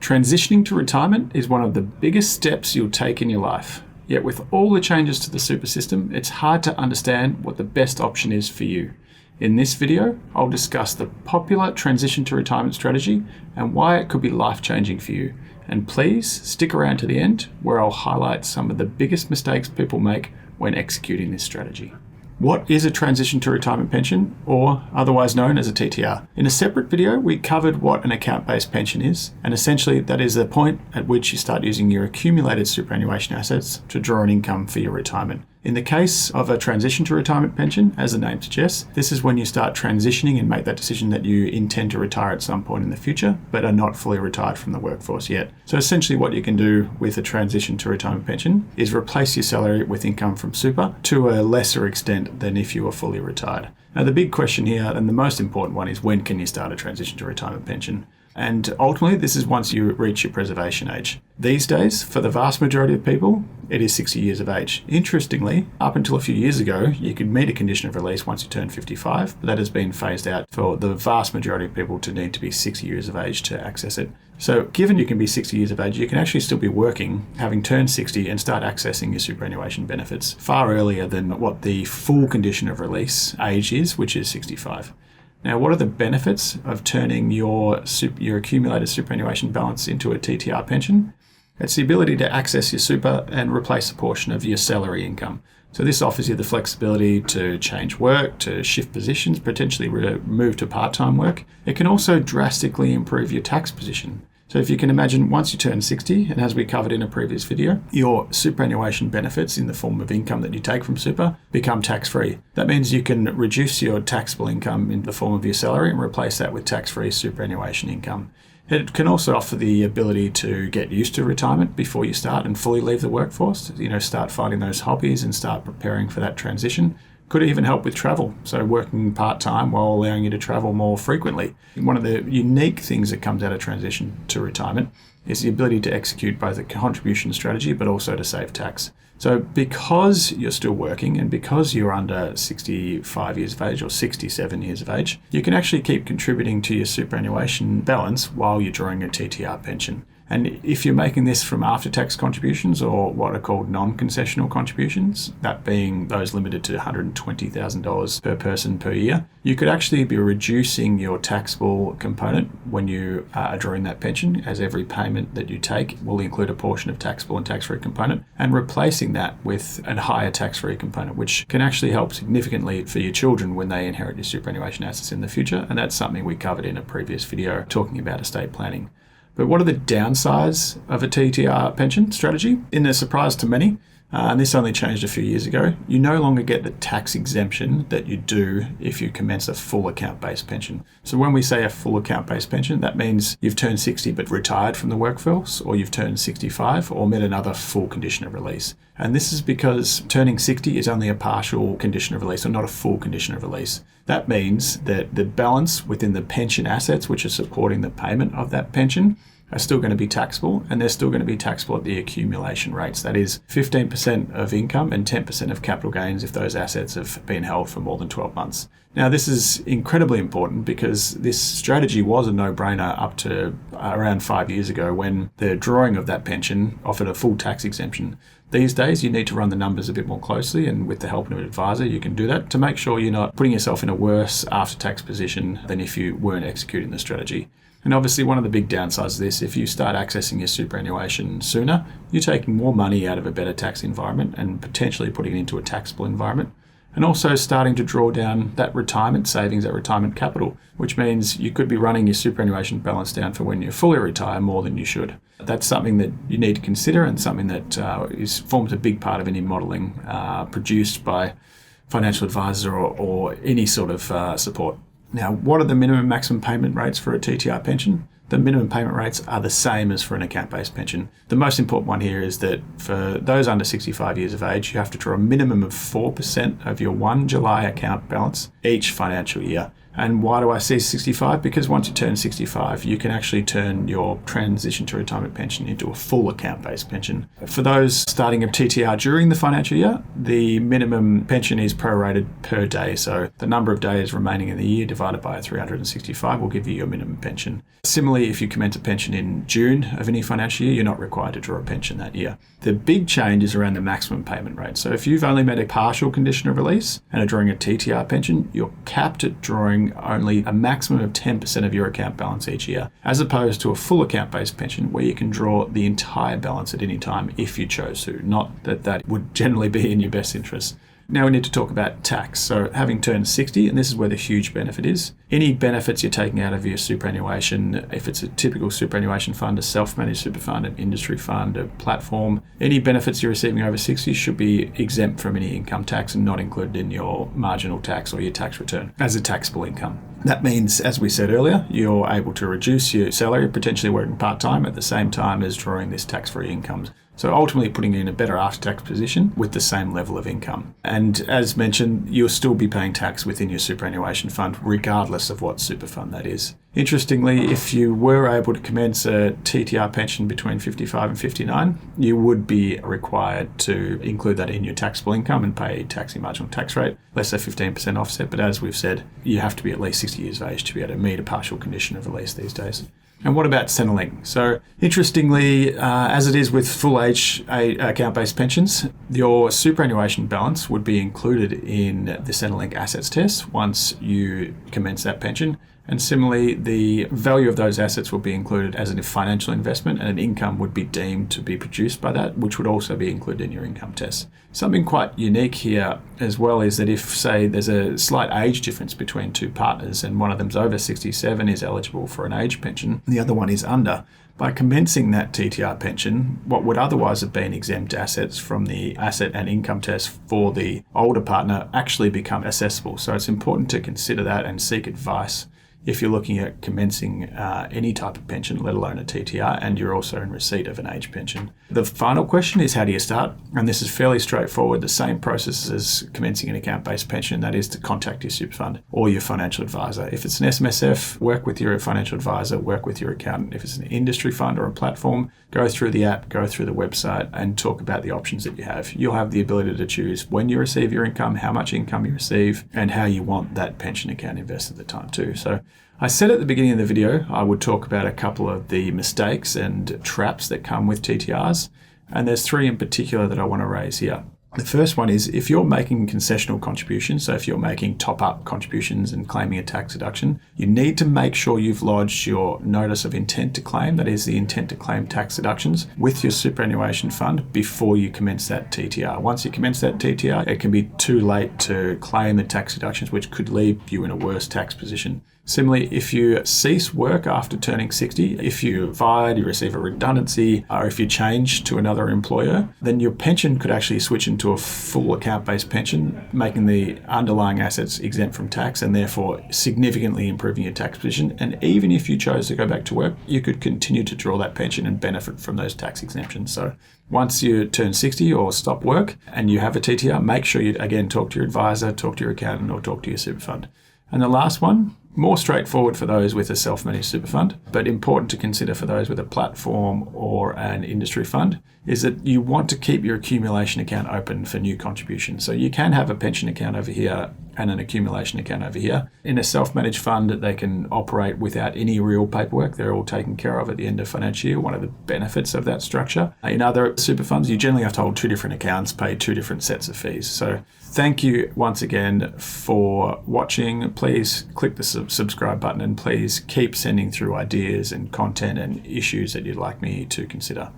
Transitioning to retirement is one of the biggest steps you'll take in your life. Yet with all the changes to the super system, it's hard to understand what the best option is for you. In this video, I'll discuss the popular transition to retirement strategy and why it could be life-changing for you. And please stick around to the end, where I'll highlight some of the biggest mistakes people make when executing this strategy. What is a transition to retirement pension, or otherwise known as a TTR? In a separate video, we covered what an account-based pension is, and essentially that is the point at which you start using your accumulated superannuation assets to draw an income for your retirement. In the case of a transition to retirement pension, as the name suggests, this is when you start transitioning and make that decision that you intend to retire at some point in the future, but are not fully retired from the workforce yet. So essentially what you can do with a transition to retirement pension is replace your salary with income from super to a lesser extent than if you were fully retired. Now the big question here, and the most important one, is when can you start a transition to retirement pension? And ultimately, this is once you reach your preservation age. These days, for the vast majority of people, it is 60 years of age. Interestingly, up until a few years ago, you could meet a condition of release once you turn 55, but that has been phased out for the vast majority of people to need to be 60 years of age to access it. So given you can be 60 years of age, you can actually still be working, having turned 60, and start accessing your superannuation benefits far earlier than what the full condition of release age is, which is 65. Now, what are the benefits of turning your accumulated superannuation balance into a TTR pension? It's the ability to access your super and replace a portion of your salary income. So this offers you the flexibility to change work, to shift positions, potentially move to part-time work. It can also drastically improve your tax position. So if you can imagine, once you turn 60, and as we covered in a previous video, your superannuation benefits in the form of income that you take from super become tax-free. That means you can reduce your taxable income in the form of your salary and replace that with tax-free superannuation income. It can also offer the ability to get used to retirement before you start and fully leave the workforce. Start finding those hobbies and start preparing for that transition. Could even help with travel, so working part-time while allowing you to travel more frequently. One of the unique things that comes out of transition to retirement is the ability to execute both a contribution strategy but also to save tax. So because you're still working and because you're under 65 years of age or 67 years of age, you can actually keep contributing to your superannuation balance while you're drawing a TTR pension. And if you're making this from after-tax contributions, or what are called non-concessional contributions, that being those limited to $120,000 per person per year, you could actually be reducing your taxable component when you are drawing that pension, as every payment that you take will include a portion of taxable and tax-free component, and replacing that with a higher tax-free component, which can actually help significantly for your children when they inherit your superannuation assets in the future. And that's something we covered in a previous video talking about estate planning. But what are the downsides of a TTR pension strategy? In a surprise to many, and this only changed a few years ago, you no longer get the tax exemption that you do if you commence a full account-based pension. So when we say a full account-based pension, that means you've turned 60 but retired from the workforce, or you've turned 65 or met another full condition of release. And this is because turning 60 is only a partial condition of release, or not a full condition of release. That means that the balance within the pension assets, which are supporting the payment of that pension, are still going to be taxable, and they're still going to be taxable at the accumulation rates. That is 15% of income and 10% of capital gains if those assets have been held for more than 12 months. Now, this is incredibly important because this strategy was a no-brainer up to around 5 years ago, when the drawing of that pension offered a full tax exemption. These days, you need to run the numbers a bit more closely, and with the help of an advisor, you can do that to make sure you're not putting yourself in a worse after-tax position than if you weren't executing the strategy. And obviously, one of the big downsides of this, if you start accessing your superannuation sooner, you're taking more money out of a better tax environment and potentially putting it into a taxable environment. And also starting to draw down that retirement savings, that retirement capital, which means you could be running your superannuation balance down for when you fully retire more than you should. That's something that you need to consider, and something that forms a big part of any modelling produced by financial advisors or any sort of support. Now, what are the minimum and maximum payment rates for a TTR pension? The minimum payment rates are the same as for an account-based pension. The most important one here is that for those under 65 years of age, you have to draw a minimum of 4% of your 1 July account balance each financial year. And why do I say 65? Because once you turn 65, you can actually turn your transition to retirement pension into a full account-based pension. For those starting a TTR during the financial year, the minimum pension is prorated per day. So the number of days remaining in the year divided by 365 will give you your minimum pension. Similarly, if you commence a pension in June of any financial year, you're not required to draw a pension that year. The big change is around the maximum payment rate. So if you've only made a partial condition of release and are drawing a TTR pension, you're capped at drawing only a maximum of 10% of your account balance each year, as opposed to a full account-based pension where you can draw the entire balance at any time if you chose to. Not that that would generally be in your best interest. Now we need to talk about tax. So having turned 60, and this is where the huge benefit is, any benefits you're taking out of your superannuation, if it's a typical superannuation fund, a self-managed super fund, an industry fund, a platform, any benefits you're receiving over 60 should be exempt from any income tax and not included in your marginal tax or your tax return as a taxable income. That means, as we said earlier, you're able to reduce your salary, potentially working part-time at the same time as drawing this tax-free income. So ultimately putting you in a better after-tax position with the same level of income. And as mentioned, you'll still be paying tax within your superannuation fund, regardless of what super fund that is. Interestingly, if you were able to commence a TTR pension between 55 and 59, you would be required to include that in your taxable income and pay taxing marginal tax rate, less than 15% offset. But as we've said, you have to be at least 60 years of age to be able to meet a partial condition of release these days. And what about Centrelink? So interestingly, as it is with full age account-based pensions, your superannuation balance would be included in the Centrelink assets test once you commence that pension. And similarly, the value of those assets will be included as a financial investment, and an income would be deemed to be produced by that, which would also be included in your income test. Something quite unique here as well is that if, say, there's a slight age difference between two partners and one of them's over 67 is eligible for an age pension, and the other one is under, by commencing that TTR pension, what would otherwise have been exempt assets from the asset and income test for the older partner actually become accessible. So it's important to consider that and seek advice if you're looking at commencing any type of pension, let alone a TTR, and you're also in receipt of an age pension. The final question is, how do you start? And this is fairly straightforward, the same process as commencing an account-based pension, that is to contact your super fund or your financial advisor. If it's an SMSF, work with your financial advisor, work with your accountant. If it's an industry fund or a platform, go through the app, go through the website and talk about the options that you have. You'll have the ability to choose when you receive your income, how much income you receive, and how you want that pension account invested at the time too. So I said at the beginning of the video, I would talk about a couple of the mistakes and traps that come with TTRs. And there's three in particular that I want to raise here. The first one is if you're making concessional contributions, so if you're making top-up contributions and claiming a tax deduction, you need to make sure you've lodged your notice of intent to claim, that is the intent to claim tax deductions, with your superannuation fund before you commence that TTR. Once you commence that TTR, it can be too late to claim the tax deductions, which could leave you in a worse tax position. Similarly, if you cease work after turning 60, if you're fired, you receive a redundancy, or if you change to another employer, then your pension could actually switch into a full account-based pension, making the underlying assets exempt from tax and therefore significantly improving your tax position. And even if you chose to go back to work, you could continue to draw that pension and benefit from those tax exemptions. So once you turn 60 or stop work and you have a TTR, make sure you, again, talk to your advisor, talk to your accountant, or talk to your super fund. And the last one, more straightforward for those with a self-managed super fund, but important to consider for those with a platform or an industry fund, is that you want to keep your accumulation account open for new contributions. So you can have a pension account over here and an accumulation account over here. In a self-managed fund, they can operate without any real paperwork. They're all taken care of at the end of financial year, one of the benefits of that structure. In other super funds, you generally have to hold two different accounts, pay two different sets of fees. So thank you once again for watching. Please click the subscribe button and please keep sending through ideas and content and issues that you'd like me to consider.